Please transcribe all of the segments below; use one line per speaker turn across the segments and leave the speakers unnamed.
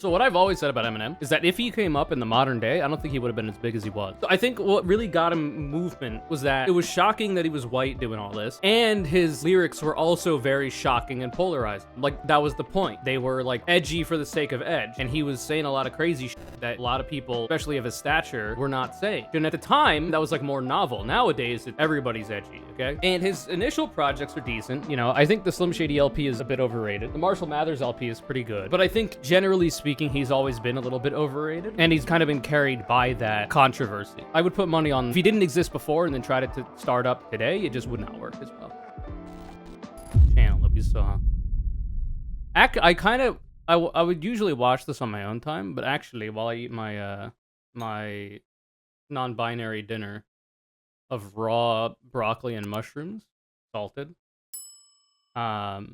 So what I've always said about Eminem is that if he came up in the modern day, I don't think he would have been as big as he was. So I think what really got him movement was that it was shocking that he was white doing all this, and his lyrics were also very shocking and polarized. Like, that was the point. They were like edgy for the sake of edge, and he was saying a lot of crazy shit that a lot of people, especially of his stature, were not saying. And at the time, that was like more novel. Nowadays, everybody's edgy, okay? And his initial projects are decent. You know, I think the Slim Shady LP is a bit overrated. The Marshall Mathers LP is pretty good, but I think generally speaking, he's always been a little bit overrated, and he's kind of been carried by that controversy. I would put money on if he didn't exist before and then tried it to start up today, it just would not work as well. Channel that we saw. I would usually watch this on my own time, but actually, while I eat my my non-binary dinner of raw broccoli and mushrooms, salted, why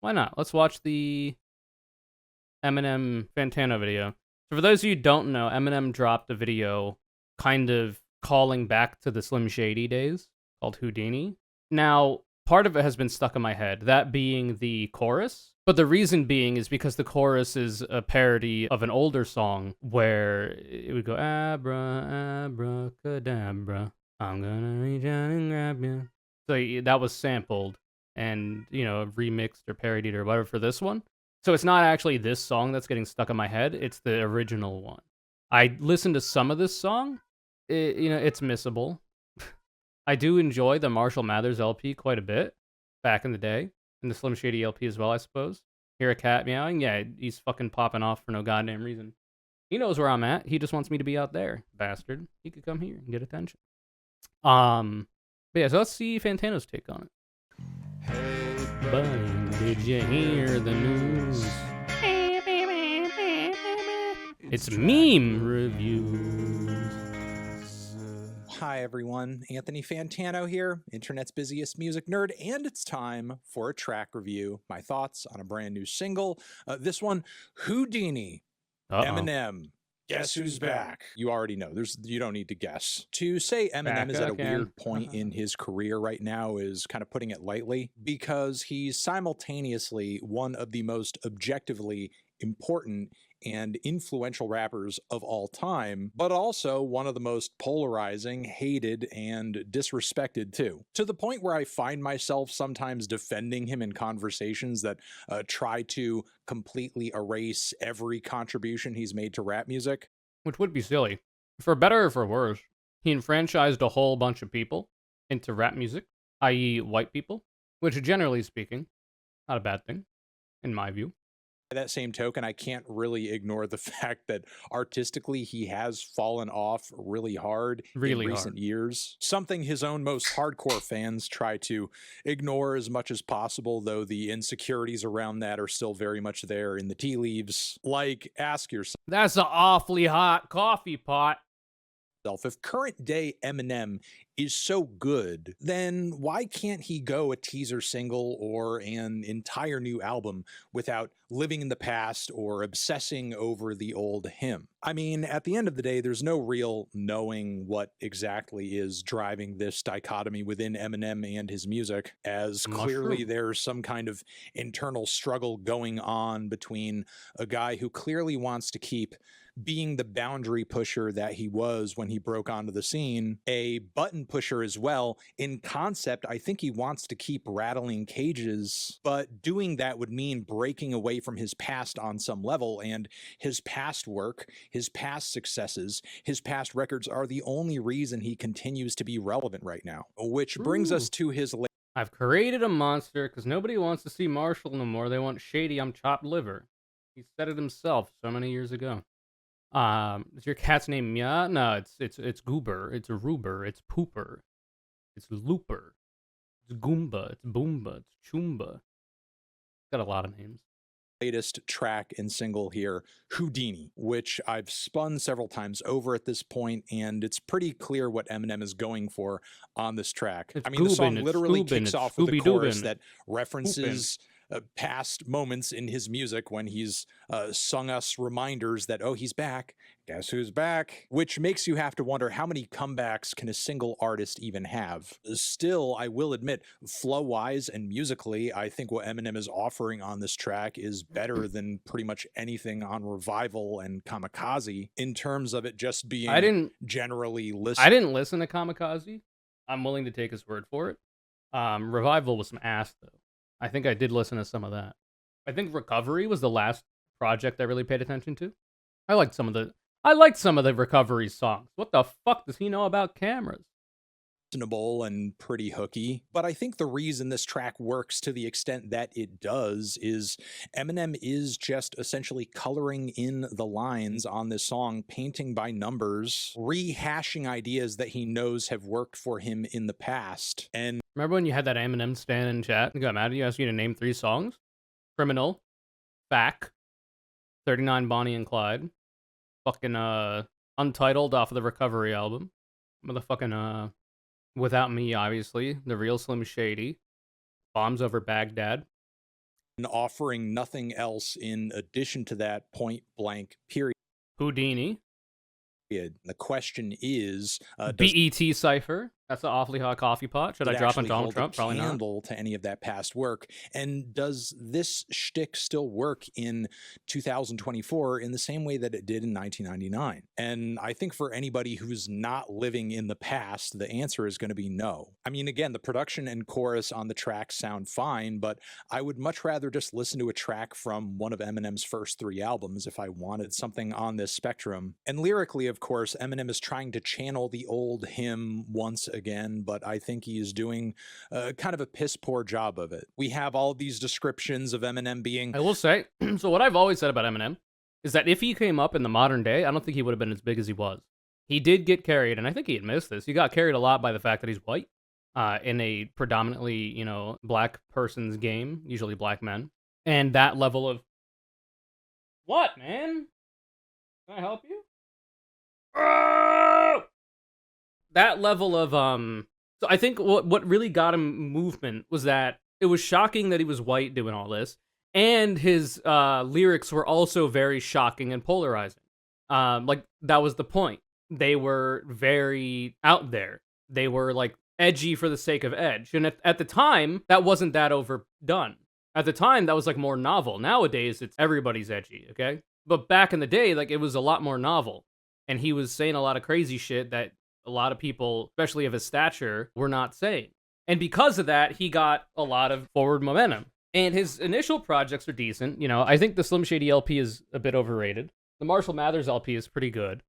not? Let's watch the Eminem Fantano video. So for those of you who don't know, Eminem dropped a video kind of calling back to the Slim Shady days called Houdini. Now, part of it has been stuck in my head, that being the chorus. But the reason being is because the chorus is a parody of an older song where it would go, Abra, abracadabra, I'm gonna reach out and grab you. So that was sampled and, you know, remixed or parodied or whatever for this one. So it's not actually this song that's getting stuck in my head. It's the original one. I listened to some of this song. It's missable. I do enjoy the Marshall Mathers LP quite a bit back in the day. And the Slim Shady LP as well, I suppose. Hear a cat meowing? Yeah, he's fucking popping off for no goddamn reason. He knows where I'm at. He just wants me to be out there, bastard. He could come here and get attention. But yeah, so let's see Fantano's take on it. Hey, buddy, did you hear the news? It's meme reviews.
Hi everyone, Anthony Fantano here, internet's busiest music nerd, and it's time for a track review. My thoughts on a brand new single. This one, Houdini, Eminem. Guess who's back? You already know. You don't need to guess. To say Eminem is at a weird point in his career right now is kind of putting it lightly, because he's simultaneously one of the most objectively important and influential rappers of all time, but also one of the most polarizing, hated, and disrespected too. To the point where I find myself sometimes defending him in conversations that try to completely erase every contribution he's made to rap music.
Which would be silly. For better or for worse, he enfranchised a whole bunch of people into rap music, i.e. white people, which generally speaking, not a bad thing, in my view.
By that same token, I can't really ignore the fact that artistically he has fallen off really hard in recent years. Something his own most hardcore fans try to ignore as much as possible, though the insecurities around that are still very much there in the tea leaves. Like, ask yourself,
that's an awfully hot coffee pot.
If current day Eminem is so good, then why can't he go a teaser single or an entire new album without living in the past or obsessing over the old him? I mean, at the end of the day, there's no real knowing what exactly is driving this dichotomy within Eminem and his music, as clearly there's some kind of internal struggle going on between a guy who clearly wants to keep being the boundary pusher that he was when he broke onto the scene, a button pusher as well. In concept, I think he wants to keep rattling cages, but doing that would mean breaking away from his past on some level, and his past work, his past successes, his past records are the only reason he continues to be relevant right now. Which brings us to his...
I've created a monster because nobody wants to see Marshall no more. They want Shady, I'm chopped liver. He said it himself so many years ago. Is your cat's name Mia? No, it's Goober, it's Ruber, it's Pooper, it's Looper, it's Goomba, it's Boomba, it's Choomba. Got a lot of names.
Latest track and single here, Houdini, which I've spun several times over at this point, and it's pretty clear what Eminem is going for on this track. I mean, the song literally kicks off with a chorus that references past moments in his music when he's sung us reminders that, oh, he's back. Guess who's back? Which makes you have to wonder, how many comebacks can a single artist even have? Still, I will admit, flow wise and musically, I think what Eminem is offering on this track is better than pretty much anything on Revival and Kamikaze, in terms of it just
I
being
didn't
generally
I
listened.
didn't listen to Kamikaze. I'm willing to take his word for it. Revival was some ass though. I think I did listen to some of that. I think Recovery was the last project I really paid attention to. I liked some of the Recovery songs. What the fuck does he know about cameras?
Listenable and pretty hooky. But I think the reason this track works to the extent that it does is Eminem is just essentially coloring in the lines on this song, painting by numbers, rehashing ideas that he knows have worked for him in the past. And
Remember when you had that Eminem stand in chat and got mad at you, asked you to name 3 songs? Criminal, Fack, 39 Bonnie and Clyde, fucking Untitled off of the Recovery album, motherfucking Without Me, obviously, The Real Slim Shady, Bombs Over Baghdad,
offering nothing else in addition to that, point blank, period.
Houdini,
The question is, does
BET Cypher. That's an awfully hot coffee pot. Should I
it
drop on
actually
Donald
hold
Trump?
a
Probably not.
candle to any of that past work? And does this shtick still work in 2024 in the same way that it did in 1999? And I think for anybody who's not living in the past, the answer is going to be no. I mean, again, the production and chorus on the track sound fine, but I would much rather just listen to a track from one of Eminem's first 3 albums if I wanted something on this spectrum. And lyrically, of course, Eminem is trying to channel the old hymn once again, but I think he is doing kind of a piss poor job of it. We have all these descriptions of Eminem being,
I will say, so what I've always said about Eminem is that if he came up in the modern day, I don't think he would have been as big as he was. He did get carried, and I think he admits this. He got carried a lot by the fact that he's white in a predominantly, black person's game, usually black men. And that level of... What, man? Can I help you? Oh! That level of so I think what really got him movement was that it was shocking that he was white doing all this, and his lyrics were also very shocking and polarizing. Like that was the point. They were very out there. They were like edgy for the sake of edge, and at the time that wasn't that overdone. At the time that was like more novel. Nowadays it's everybody's edgy, okay? But back in the day, like it was a lot more novel, and he was saying a lot of crazy shit that a lot of people, especially of his stature, were not saying. And because of that, he got a lot of forward momentum. And his initial projects are decent. I think the Slim Shady LP is a bit overrated. The Marshall Mathers LP is pretty good.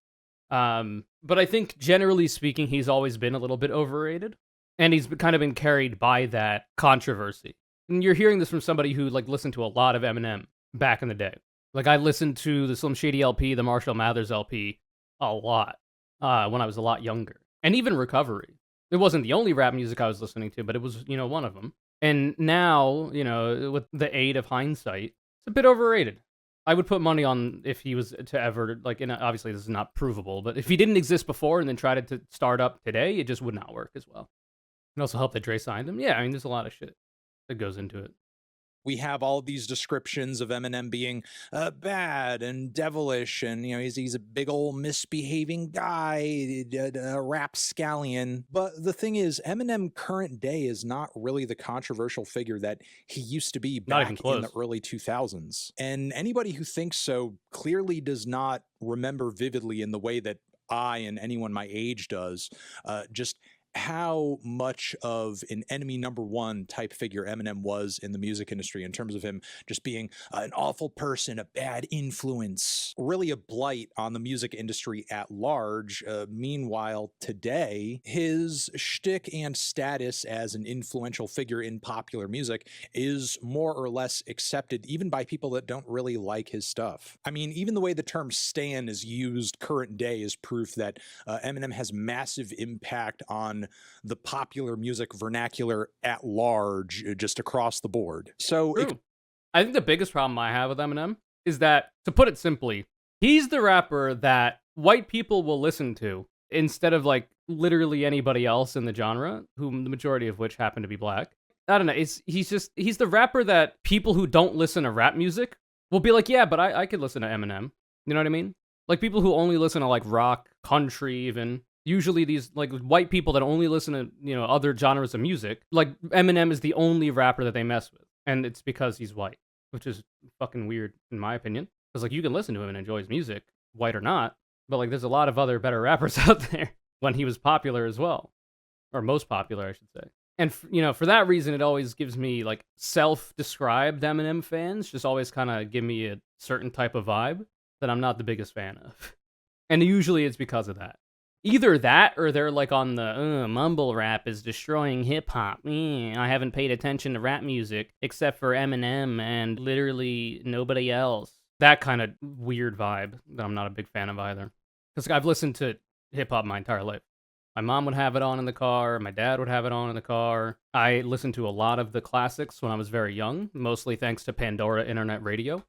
But I think, generally speaking, he's always been a little bit overrated. And he's kind of been carried by that controversy. And you're hearing this from somebody who listened to a lot of Eminem back in the day. I listened to the Slim Shady LP, the Marshall Mathers LP, a lot. When I was a lot younger. And even Recovery. It wasn't the only rap music I was listening to, but it was, one of them. And now, with the aid of hindsight, it's a bit overrated. I would put money on if he was to ever, obviously this is not provable, but if he didn't exist before and then tried to start up today, it just would not work as well. It also helped that Dre signed him. Yeah, I mean, there's a lot of shit that goes into it.
we have all these descriptions of Eminem being bad and devilish, and he's a big old misbehaving guy, a rapscallion. But the thing is, Eminem current day is not really the controversial figure that he used to be back in the early 2000s. And anybody who thinks so clearly does not remember vividly in the way that I and anyone my age does, just how much of an enemy number one type figure Eminem was in the music industry, in terms of him just being an awful person, a bad influence, really a blight on the music industry at large. Meanwhile, today, his shtick and status as an influential figure in popular music is more or less accepted, even by people that don't really like his stuff. I mean, even the way the term stan is used current day is proof that Eminem has massive impact on the popular music vernacular at large, just across the board. So
I think the biggest problem I have with Eminem is that, to put it simply, he's the rapper that white people will listen to instead of like literally anybody else in the genre, whom the majority of which happen to be black. I don't know. He's the rapper that people who don't listen to rap music will be like, yeah, but I could listen to Eminem. You know what I mean? Like people who only listen to like rock, country, even. Usually these like white people that only listen to, other genres of music, like Eminem is the only rapper that they mess with. And it's because he's white, which is fucking weird in my opinion. Because like you can listen to him and enjoy his music, white or not. But like there's a lot of other better rappers out there when he was popular as well. Or most popular, I should say. And for that reason, it always gives me like self-described Eminem fans just always kind of give me a certain type of vibe that I'm not the biggest fan of, and usually it's because of that. Either that, or they're like on the mumble rap is destroying hip hop. I haven't paid attention to rap music except for Eminem and literally nobody else. That kind of weird vibe that I'm not a big fan of either, because I've listened to hip hop my entire life. My mom would have it on in the car. My dad would have it on in the car. I listened to a lot of the classics when I was very young, mostly thanks to Pandora Internet Radio.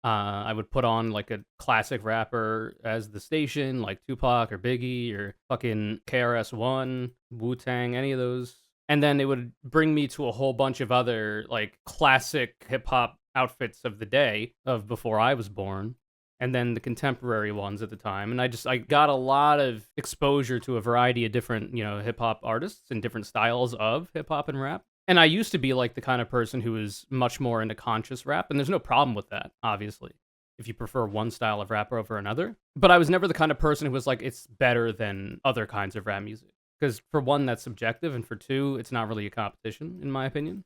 I would put on like a classic rapper as the station, like Tupac or Biggie or fucking KRS-One, Wu-Tang, any of those. And then it would bring me to a whole bunch of other like classic hip-hop outfits of the day of before I was born. And then the contemporary ones at the time. And I got a lot of exposure to a variety of different, hip hop artists and different styles of hip hop and rap. And I used to be like the kind of person who was much more into conscious rap. And there's no problem with that, obviously, if you prefer one style of rap over another. But I was never the kind of person who was like, it's better than other kinds of rap music. Because for one, that's subjective. And for two, it's not really a competition, in my opinion.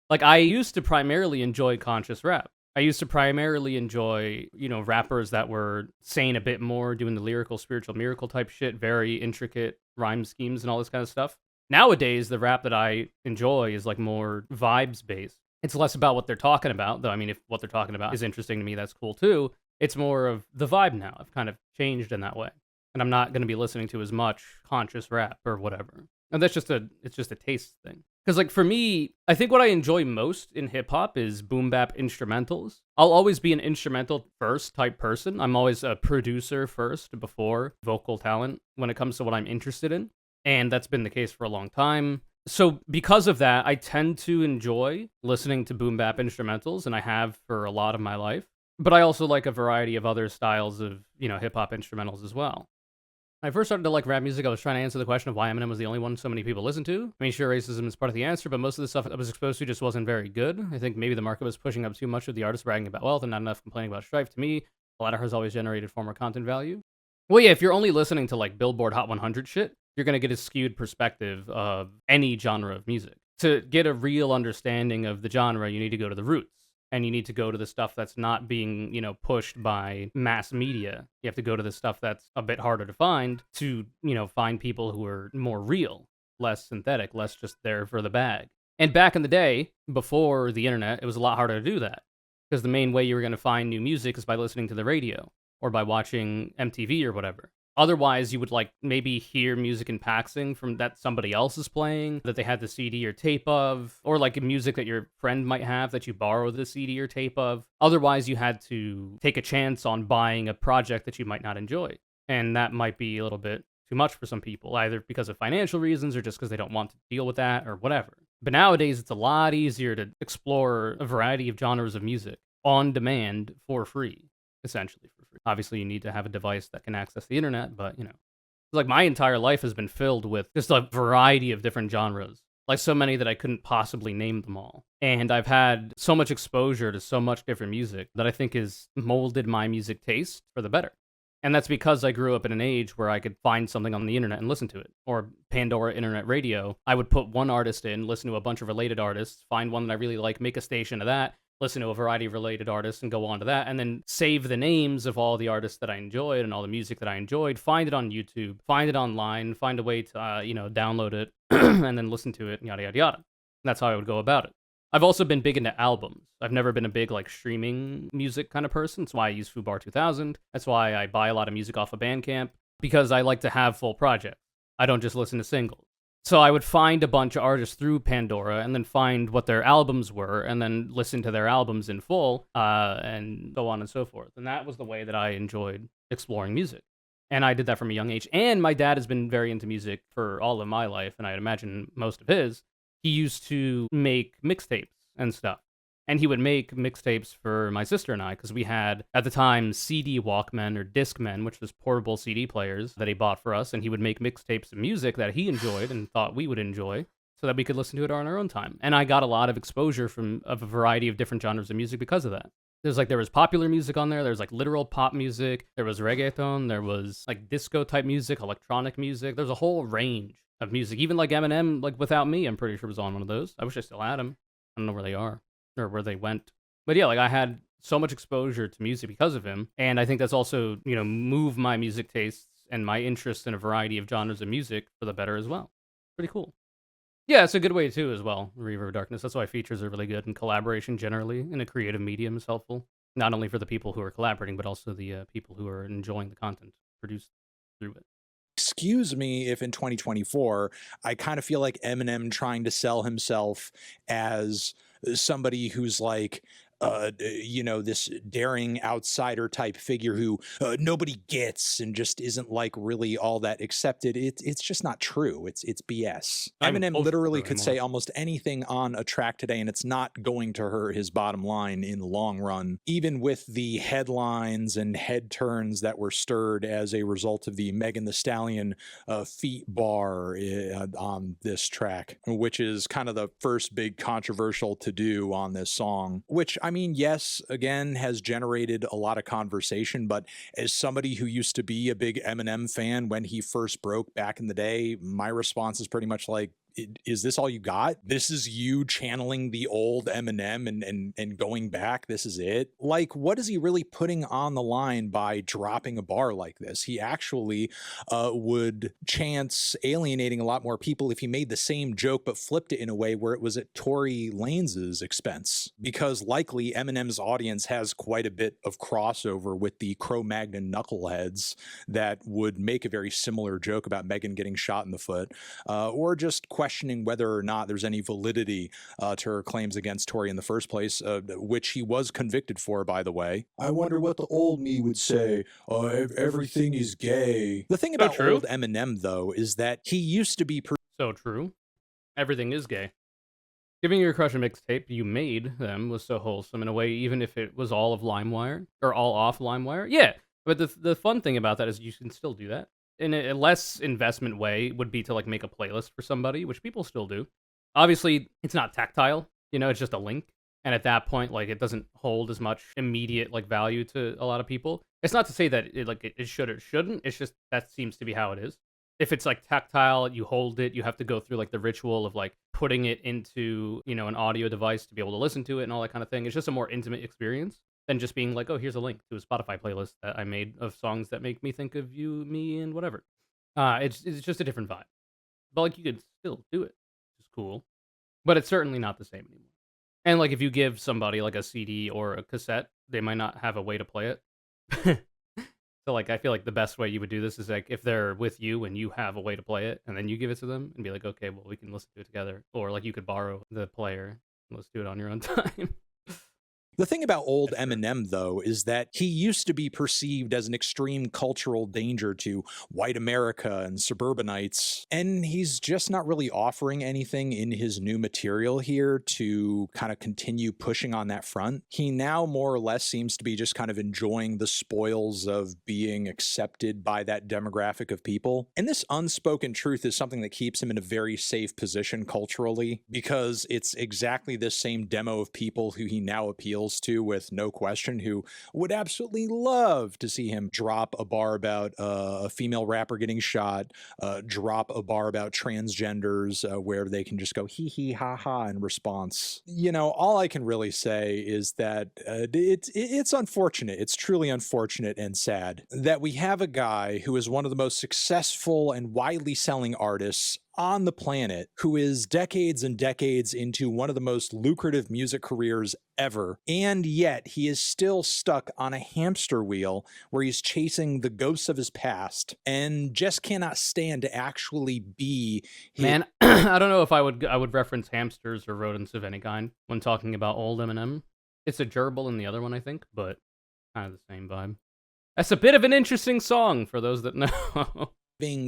Like I used to primarily enjoy conscious rap. I used to primarily enjoy, rappers that were saying a bit more, doing the lyrical, spiritual miracle type shit, very intricate rhyme schemes and all this kind of stuff. Nowadays, the rap that I enjoy is like more vibes based. It's less about what they're talking about, though. I mean, if what they're talking about is interesting to me, that's cool too. It's more of the vibe now. I've kind of changed in that way. And I'm not going to be listening to as much conscious rap or whatever. And it's just a taste thing. Because, like, for me, I think what I enjoy most in hip-hop is boom-bap instrumentals. I'll always be an instrumental first type person. I'm always a producer first before vocal talent when it comes to what I'm interested in. And that's been the case for a long time. So because of that, I tend to enjoy listening to boom-bap instrumentals, and I have for a lot of my life. But I also like a variety of other styles of, hip-hop instrumentals as well. When I first started to like rap music, I was trying to answer the question of why Eminem was the only one so many people listened to. I mean, sure, racism is part of the answer, but most of the stuff I was exposed to just wasn't very good. I think maybe the market was pushing up too much of the artists bragging about wealth and not enough complaining about strife. To me, the latter has always generated far more content value. Well, yeah, if you're only listening to like Billboard Hot 100 shit, you're going to get a skewed perspective of any genre of music. To get a real understanding of the genre, you need to go to the roots. And you need to go to the stuff that's not being, pushed by mass media. You have to go to the stuff that's a bit harder to find to, find people who are more real, less synthetic, less just there for the bag. And back in the day, before the internet, it was a lot harder to do that. Because the main way you were going to find new music is by listening to the radio or by watching MTV or whatever. Otherwise, you would like maybe hear music in passing from that somebody else is playing, that they had the CD or tape of, or like music that your friend might have that you borrow the CD or tape of. Otherwise, you had to take a chance on buying a project that you might not enjoy. And that might be a little bit too much for some people, either because of financial reasons or just because they don't want to deal with that or whatever. But nowadays, it's a lot easier to explore a variety of genres of music on demand for free. Essentially for free. Obviously, you need to have a device that can access the internet, but, like my entire life has been filled with just a variety of different genres, like so many that I couldn't possibly name them all. And I've had so much exposure to so much different music that I think has molded my music taste for the better. And that's because I grew up in an age where I could find something on the internet and listen to it. Or Pandora Internet Radio. I would put one artist in, listen to a bunch of related artists, find one that I really like, make a station of that, listen to a variety of related artists and go on to that, and then save the names of all the artists that I enjoyed and all the music that I enjoyed, find it on YouTube, find it online, find a way to, download it, and then listen to it, yada, yada, yada. And that's how I would go about it. I've also been big into albums. I've never been a big, streaming music kind of person. That's why I use Fubar 2000. That's why I buy a lot of music off of Bandcamp, because I like to have full projects. I don't just listen to singles. So I would find a bunch of artists through Pandora and then find what their albums were and then listen to their albums in full and so on and so forth. And that was the way that I enjoyed exploring music. And I did that from a young age. And my dad has been very into music for all of my life, and I'd imagine most of his. he used to make mixtapes and stuff. And he would make mixtapes for my sister and I, because we had, at the time, CD Walkmen or Discmen, which was portable CD players that he bought for us, and he would make mixtapes of music that he enjoyed and thought we would enjoy, so that we could listen to it on our own time. And I got a lot of exposure of a variety of different genres of music because of that. There was popular music on there, there was like literal pop music, there was reggaeton, there was like disco type music, electronic music, there's a whole range of music. Even like Eminem, like Without Me, I'm pretty sure was on one of those. I wish I still had them. I don't know where they are or where they went. But yeah, like I had so much exposure to music because of him, and I think that's also, moved my music tastes and my interest in a variety of genres of music for the better as well. Pretty cool. Yeah, it's a good way too as well, Reverb Darkness. That's why features are really good, and collaboration generally in a creative medium is helpful. Not only for the people who are collaborating, but also the people who are enjoying the content produced through it.
Excuse me if in 2024 I kind of feel like Eminem trying to sell himself as somebody who's like this daring outsider type figure who nobody gets and just isn't like really all that accepted. It's just not true. It's BS.
Not even
Eminem
close to
literally
true
could
anymore.
say almost anything on a track today, and it's not going to hurt his bottom line in the long run, even with the headlines and head turns that were stirred as a result of the Megan the Stallion feet bar on this track, which is kind of the first big controversial to do on this song, which, I mean, yes, again, has generated a lot of conversation, but as somebody who used to be a big Eminem fan when he first broke back in the day, my response is pretty much like, is this all you got? This is you channeling the old Eminem and going back? This is it? Like, what is he really putting on the line by dropping a bar like this? He actually would chance alienating a lot more people if he made the same joke but flipped it in a way where it was at Tory Lanez's expense, because likely Eminem's audience has quite a bit of crossover with the Cro-Magnon knuckleheads that would make a very similar joke about Megan getting shot in the foot, or just questioning whether or not there's any validity to her claims against Tory in the first place, which he was convicted for, by the way. I wonder what the old me would say. Everything is gay. The thing
So
about
true.
old Eminem, though, is that he used to be
So true. Everything is gay. Giving Your Crush a mixtape you made them was so wholesome in a way, even if it was all of LimeWire or all off LimeWire. Yeah, but the fun thing about that is you can still do that. In a less investment way would be to like make a playlist for somebody, which people still do. Obviously, it's not tactile, it's just a link. And at that point, like it doesn't hold as much immediate like value to a lot of people. It's not to say that it should or shouldn't. It's just that seems to be how it is. If it's like tactile, you hold it, you have to go through like the ritual of like putting it into, an audio device to be able to listen to it and all that kind of thing. It's just a more intimate experience than just being like, oh, here's a link to a Spotify playlist that I made of songs that make me think of you, me, and whatever. It's just a different vibe. But like you could still do it, which is cool. But it's certainly not the same anymore. And like if you give somebody like a CD or a cassette, they might not have a way to play it. So, like, I feel like the best way you would do this is, like, if they're with you and you have a way to play it, and then you give it to them and be like, okay, well, we can listen to it together. Or, like, you could borrow the player and let's do it on your own time.
The thing about old
That's true.
Eminem, though, is that he used to be perceived as an extreme cultural danger to white America and suburbanites, and he's just not really offering anything in his new material here to kind of continue pushing on that front. He now more or less seems to be just kind of enjoying the spoils of being accepted by that demographic of people. And this unspoken truth is something that keeps him in a very safe position culturally, because it's exactly this same demo of people who he now appeals to with no question, who would absolutely love to see him drop a bar about a female rapper getting shot, drop a bar about transgenders where they can just go hee hee ha ha in response. All I can really say is that it's unfortunate. It's truly unfortunate and sad that we have a guy who is one of the most successful and widely selling artists on the planet, who is decades and decades into one of the most lucrative music careers ever, and yet he is still stuck on a hamster wheel where he's chasing the ghosts of his past and just cannot stand to actually be
Man, I don't know if I would reference hamsters or rodents of any kind when talking about old Eminem. It's a gerbil in the other one, I think, but kind of the same vibe. That's a bit of an interesting song for those that know.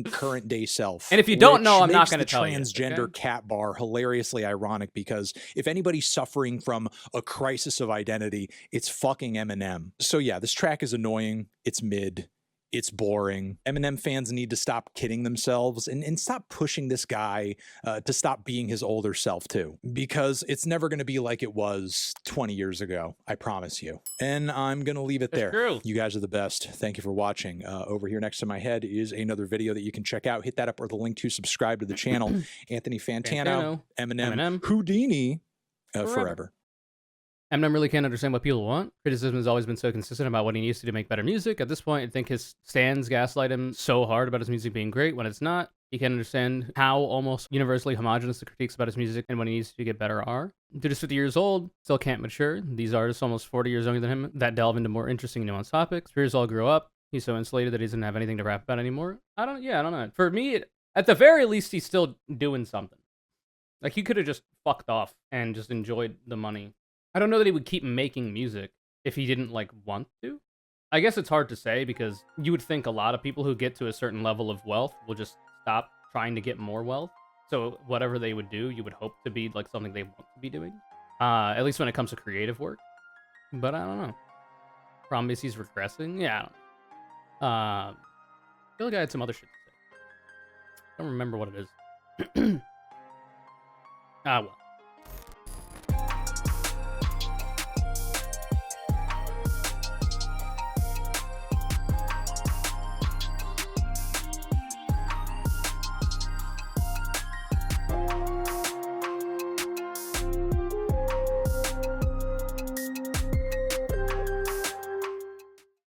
current day self.
And if you don't know,
which
I'm not
makes
going to
the
tell you.
transgender
Okay?
cat bar hilariously ironic, because if anybody's suffering from a crisis of identity, it's fucking Eminem. So yeah, this track is annoying. It's mid. It's boring. Eminem fans need to stop kidding themselves and stop pushing this guy to stop being his older self too, because it's never going to be like it was 20 years ago. I promise you. And I'm going to leave it
That's
there.
true.
You guys are the best. Thank you for watching. Over here next to my head is another video that you can check out. Hit that up or the link to subscribe to the channel. Anthony Fantano, Eminem, Houdini, forever.
Eminem really can't understand what people want. Criticism has always been so consistent about what he needs to make better music. At this point, I think his stands gaslight him so hard about his music being great when it's not. He can't understand how almost universally homogenous the critiques about his music and when he needs to get better are. Dude is 50 years old, still can't mature. These artists almost 40 years younger than him that delve into more interesting, nuanced topics. Peers all grew up. He's so insulated that he doesn't have anything to rap about anymore. I don't know. For me, at the very least, he's still doing something. Like, he could have just fucked off and just enjoyed the money. I don't know that he would keep making music if he didn't, like, want to. I guess it's hard to say, because you would think a lot of people who get to a certain level of wealth will just stop trying to get more wealth. So whatever they would do, you would hope to be, like, something they want to be doing. At least when it comes to creative work. But I don't know. Promise he's regressing? Yeah, I don't know. I feel like I had some other shit to say. I don't remember what it is. Ah, well.